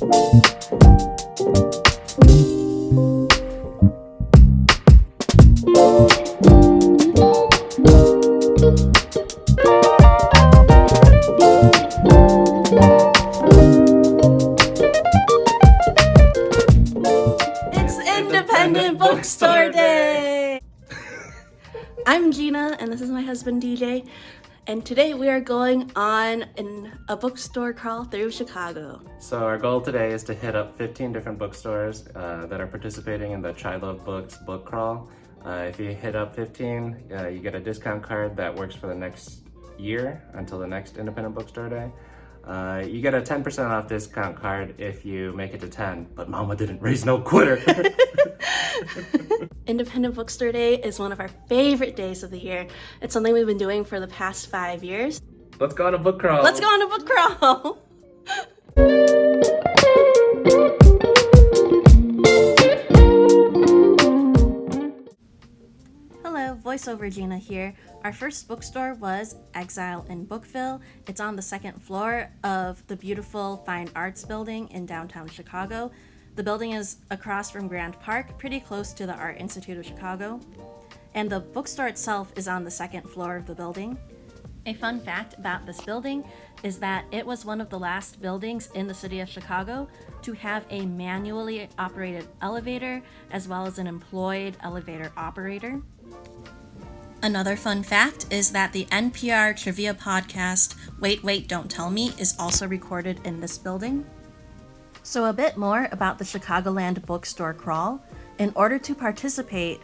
Independent Bookstore Day! I'm Gina, and this is my husband DJ, and today we are going on a bookstore crawl through Chicago. So our goal today is to hit up 15 different bookstores that are participating in the Try Love Books book crawl. If you hit up 15, you get a discount card that works for the next year until the next Independent Bookstore Day. You get a 10% off discount card if you make it to 10, but Mama didn't raise no quitter. Independent Bookstore Day is one of our favorite days of the year. It's something we've been doing for the past 5 years. Let's go on a book crawl. Let's go on a book crawl. Hello, voiceover Gina here. Our first bookstore was Exile in Bookville. It's on the second floor of the beautiful Fine Arts building in downtown Chicago. The building is across from Grand Park, pretty close to the Art Institute of Chicago. And the bookstore itself is on the second floor of the building. A fun fact about this building is that it was one of the last buildings in the city of Chicago to have a manually operated elevator as well as an employed elevator operator. Another fun fact is that the NPR trivia podcast, Wait, Wait, Don't Tell Me, is also recorded in this building. So a bit more about the Chicagoland Bookstore Crawl. In order to participate,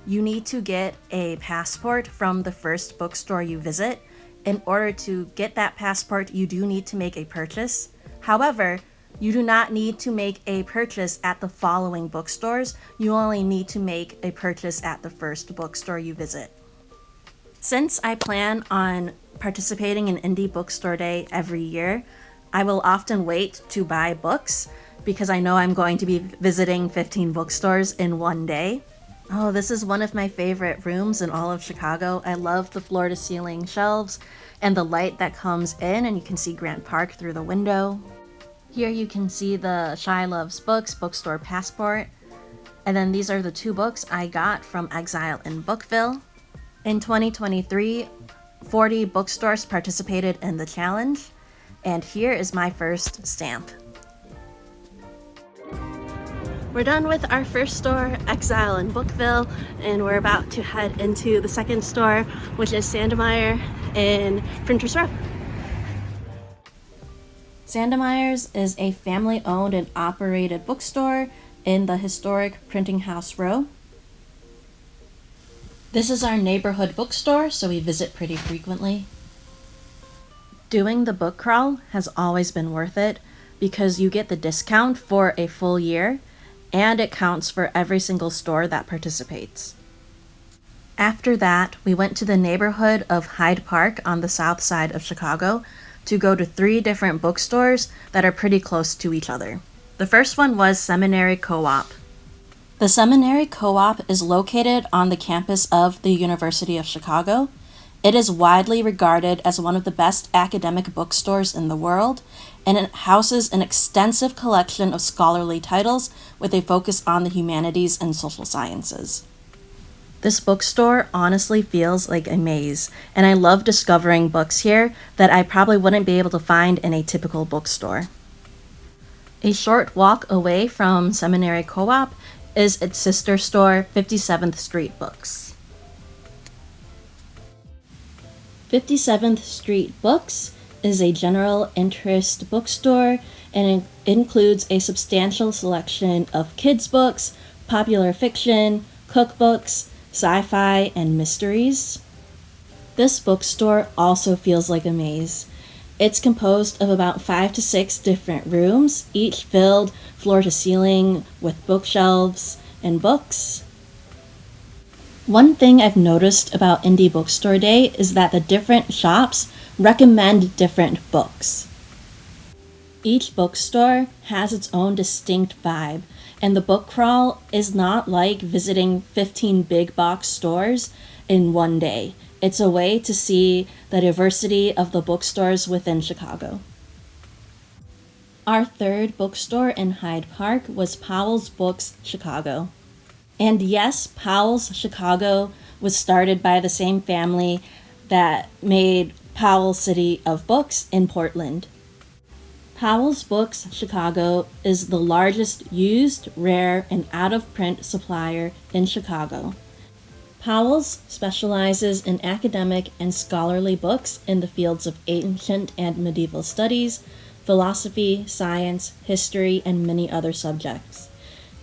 you need to get a passport from the first bookstore you visit. In order to get that passport, you do need to make a purchase. However, you do not need to make a purchase at the following bookstores. You only need to make a purchase at the first bookstore you visit. Since I plan on participating in Indie Bookstore Day every year, I will often wait to buy books because I know I'm going to be visiting 15 bookstores in one day. Oh, this is one of my favorite rooms in all of Chicago. I love the floor-to-ceiling shelves and the light that comes in, and you can see Grant Park through the window. Here you can see the Shy Loves Books bookstore passport. And then these are the 2 books I got from Exile in Bookville. In 2023, 40 bookstores participated in the challenge. And here is my first stamp. We're done with our first store, Exile in Bookville, and we're about to head into the second store, which is Sandmeyers in Printers Row. Sandmeyers is a family-owned and operated bookstore in the historic Printing House Row. This is our neighborhood bookstore, so we visit pretty frequently. Doing the book crawl has always been worth it because you get the discount for a full year and it counts for every single store that participates. After that, we went to the neighborhood of Hyde Park on the south side of Chicago to go to 3 different bookstores that are pretty close to each other. The first one was Seminary Co-Op. The Seminary Co-Op is located on the campus of the University of Chicago. It is widely regarded as one of the best academic bookstores in the world, and it houses an extensive collection of scholarly titles with a focus on the humanities and social sciences. This bookstore honestly feels like a maze, and I love discovering books here that I probably wouldn't be able to find in a typical bookstore. A short walk away from Seminary Co-op is its sister store, 57th Street Books. 57th Street Books is a general interest bookstore, and it includes a substantial selection of kids' books, popular fiction, cookbooks, sci-fi, and mysteries. This bookstore also feels like a maze. It's composed of about 5 to 6 different rooms, each filled floor to ceiling with bookshelves and books. One thing I've noticed about Indie Bookstore Day is that the different shops recommend different books. Each bookstore has its own distinct vibe, and the book crawl is not like visiting 15 big box stores in one day. It's a way to see the diversity of the bookstores within Chicago. Our third bookstore in Hyde Park was Powell's Books Chicago. And yes, Powell's Chicago was started by the same family that made Powell City of Books in Portland. Powell's Books Chicago is the largest used, rare, and out-of-print supplier in Chicago. Powell's specializes in academic and scholarly books in the fields of ancient and medieval studies, philosophy, science, history, and many other subjects.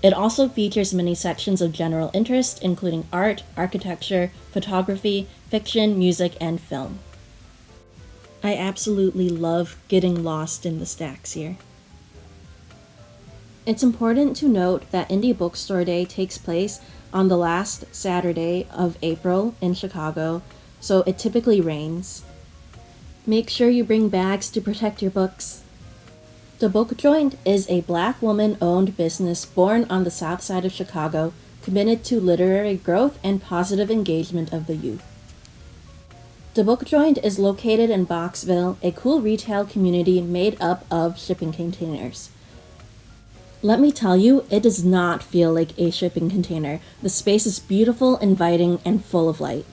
It also features many sections of general interest, including art, architecture, photography, fiction, music, and film. I absolutely love getting lost in the stacks here. It's important to note that Indie Bookstore Day takes place on the last Saturday of April in Chicago, so it typically rains. Make sure you bring bags to protect your books. The Book Joint is a Black woman-owned business born on the south side of Chicago, committed to literary growth and positive engagement of the youth. The Book Joint is located in Boxville, a cool retail community made up of shipping containers. Let me tell you, it does not feel like a shipping container. The space is beautiful, inviting, and full of light.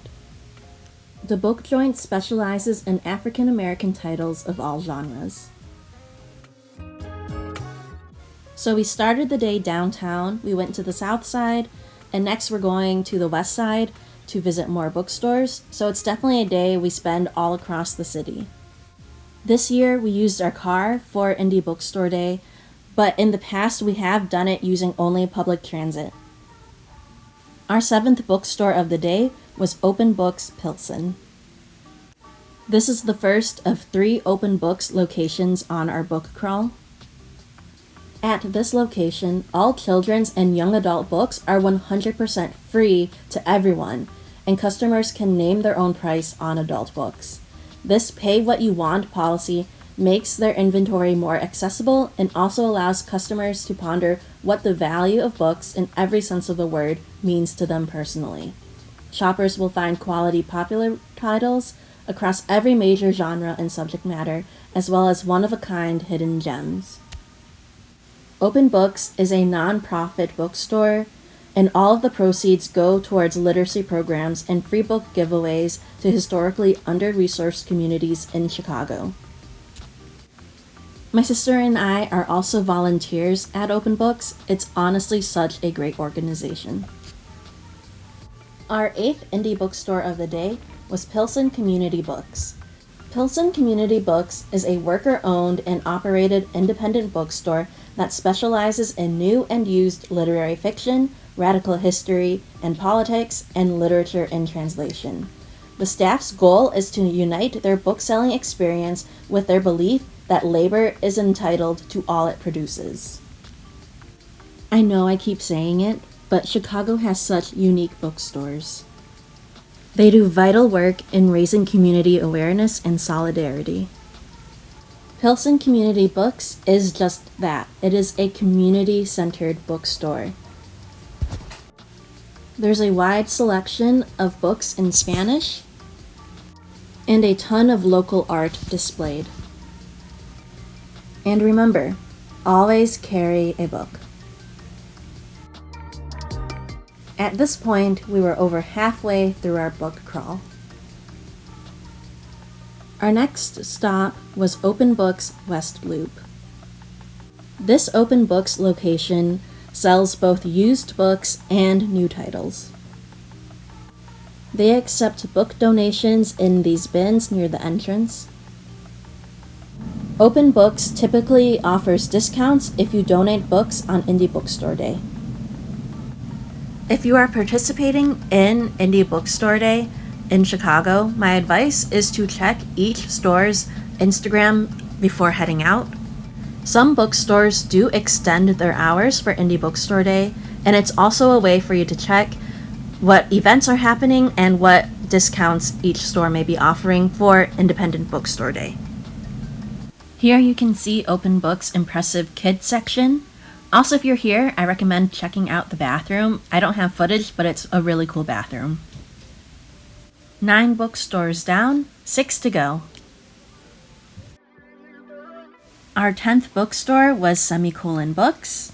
The Book Joint specializes in African American titles of all genres. So we started the day downtown, we went to the south side, and next we're going to the west side to visit more bookstores, so it's definitely a day we spend all across the city. This year we used our car for Indie Bookstore Day, but in the past we have done it using only public transit. Our seventh bookstore of the day was Open Books Pilsen. This is the first of 3 Open Books locations on our book crawl. At this location, all children's and young adult books are 100% free to everyone, and customers can name their own price on adult books. This pay what you want policy makes their inventory more accessible and also allows customers to ponder what the value of books in every sense of the word means to them personally. Shoppers will find quality popular titles across every major genre and subject matter, as well as one-of-a-kind hidden gems. Open Books is a non-profit bookstore, and all of the proceeds go towards literacy programs and free book giveaways to historically under-resourced communities in Chicago. My sister and I are also volunteers at Open Books. It's honestly such a great organization. Our 8th indie bookstore of the day was Pilsen Community Books. Pilsen Community Books is a worker-owned and operated independent bookstore that specializes in new and used literary fiction, radical history and politics, and literature in translation. The staff's goal is to unite their book-selling experience with their belief that labor is entitled to all it produces. I know I keep saying it, but Chicago has such unique bookstores. They do vital work in raising community awareness and solidarity. Pilsen Community Books is just that. It is a community-centered bookstore. There's a wide selection of books in Spanish and a ton of local art displayed. And remember, always carry a book. At this point, we were over halfway through our book crawl. Our next stop was Open Books West Loop. This Open Books location sells both used books and new titles. They accept book donations in these bins near the entrance. Open Books typically offers discounts if you donate books on Indie Bookstore Day. If you are participating in Indie Bookstore Day in Chicago, my advice is to check each store's Instagram before heading out. Some bookstores do extend their hours for Indie Bookstore Day, and it's also a way for you to check what events are happening and what discounts each store may be offering for Independent Bookstore Day. Here you can see Open Books' impressive kids section. Also, if you're here, I recommend checking out the bathroom. I don't have footage, but it's a really cool bathroom. 9 bookstores down, 6 to go. Our 10th bookstore was Semicolon Books.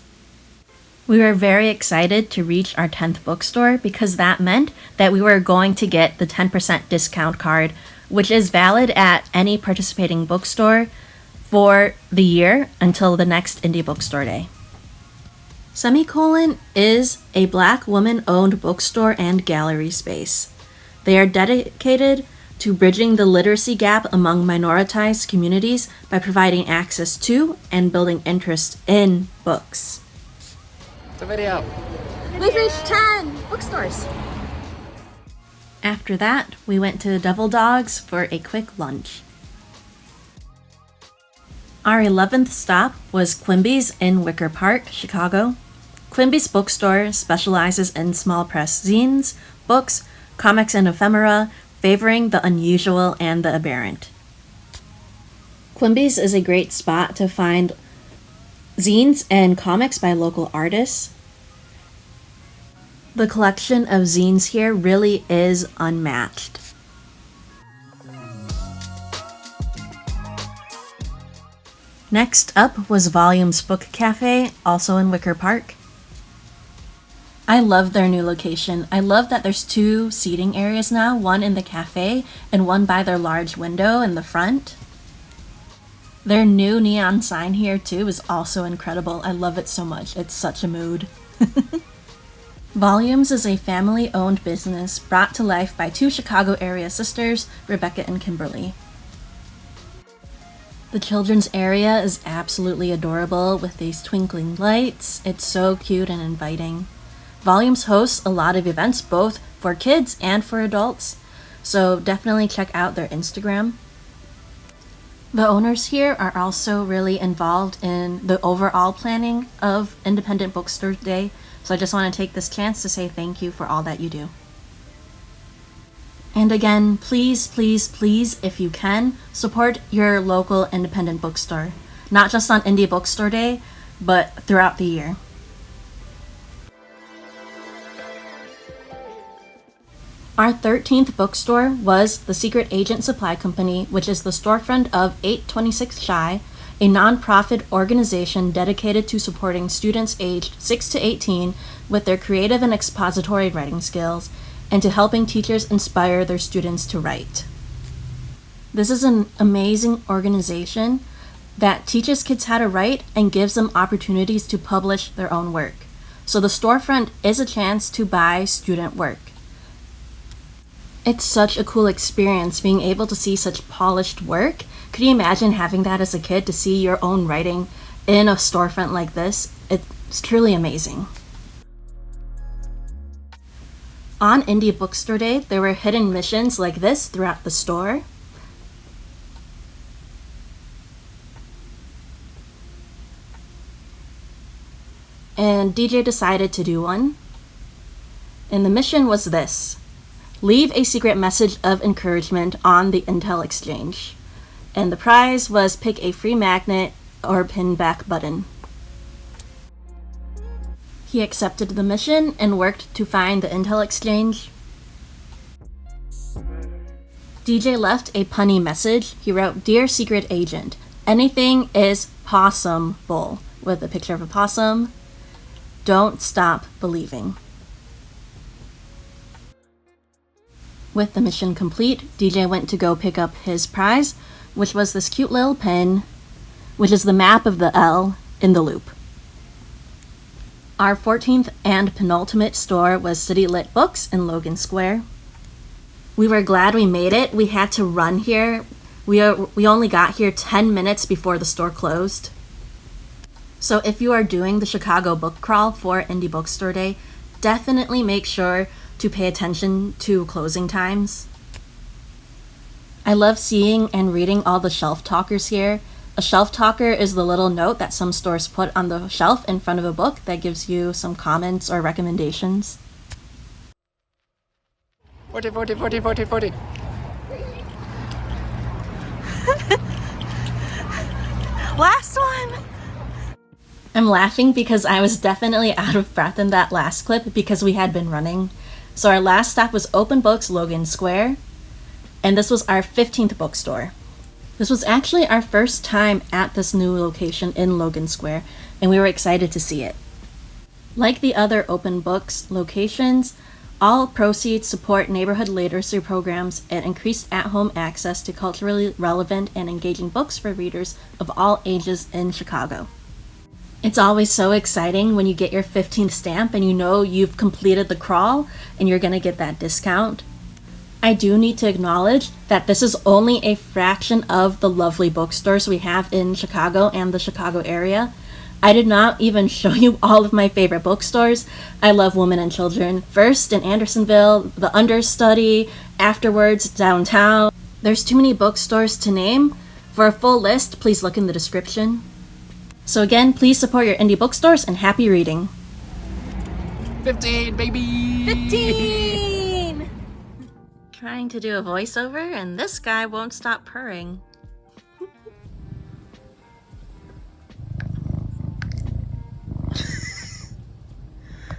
We were very excited to reach our 10th bookstore because that meant that we were going to get the 10% discount card, which is valid at any participating bookstore for the year until the next Indie Bookstore Day. Semicolon is a Black woman-owned bookstore and gallery space. They are dedicated to bridging the literacy gap among minoritized communities by providing access to and building interest in books. It's a video. We've reached 10 bookstores. After that, we went to Devil Dogs for a quick lunch. Our 11th stop was Quimby's in Wicker Park, Chicago. Quimby's bookstore specializes in small press zines, books, comics and ephemera, favoring the unusual and the aberrant. Quimby's is a great spot to find zines and comics by local artists. The collection of zines here really is unmatched. Next up was Volume's Bookcafe, also in Wicker Park. I love their new location. I love that there's 2 seating areas now, one in the cafe and one by their large window in the front. Their new neon sign here too is also incredible. I love it so much. It's such a mood. Volumes is a family-owned business brought to life by 2 Chicago area sisters, Rebecca and Kimberly. The children's area is absolutely adorable with these twinkling lights. It's so cute and inviting. Volumes hosts a lot of events both for kids and for adults, so definitely check out their Instagram. The owners here are also really involved in the overall planning of Independent Bookstore Day, so I just want to take this chance to say thank you for all that you do. And again, please, please, please, if you can, support your local independent bookstore. Not just on Indie Bookstore Day, but throughout the year. Our 13th bookstore was the Secret Agent Supply Company, which is the storefront of 826 Shy, a nonprofit organization dedicated to supporting students aged 6 to 18 with their creative and expository writing skills, and to helping teachers inspire their students to write. This is an amazing organization that teaches kids how to write and gives them opportunities to publish their own work. So the storefront is a chance to buy student work. It's such a cool experience being able to see such polished work. Could you imagine having that as a kid, to see your own writing in a storefront like this? It's truly amazing. On Indie Bookstore Day, there were hidden missions like this throughout the store. And DJ decided to do one. And the mission was this: leave a secret message of encouragement on the Intel Exchange. And the prize was pick a free magnet or pin back button. He accepted the mission and worked to find the Intel Exchange. DJ left a punny message. He wrote, "Dear Secret Agent, anything is possible," with a picture of a possum. Don't stop believing. With the mission complete, DJ went to go pick up his prize, which was this cute little pin, which is the map of the L in the loop. Our 14th and penultimate store was City Lit Books in Logan Square. We were glad we made it. We had to run here. We only got here 10 minutes before the store closed. So if you are doing the Chicago book crawl for Indie Bookstore Day, definitely make sure to pay attention to closing times. I love seeing and reading all the shelf talkers here. A shelf talker is the little note that some stores put on the shelf in front of a book that gives you some comments or recommendations. 40, 40, 40, 40, 40. Last one! I'm laughing because I was definitely out of breath in that last clip because we had been running. So our last stop was Open Books Logan Square, and this was our 15th bookstore. This was actually our first time at this new location in Logan Square, and we were excited to see it. Like the other open books locations, all proceeds support neighborhood literacy programs and increased at-home access to culturally relevant and engaging books for readers of all ages in Chicago. It's always so exciting when you get your 15th stamp and you know you've completed the crawl and you're going to get that discount. I do need to acknowledge that this is only a fraction of the lovely bookstores we have in Chicago and the Chicago area. I did not even show you all of my favorite bookstores. I love Women and Children. First in Andersonville, the Understudy, afterwards downtown. There's too many bookstores to name. For a full list, please look in the description. So again, please support your indie bookstores and happy reading. 15, baby! 15! Trying to do a voiceover and this guy won't stop purring.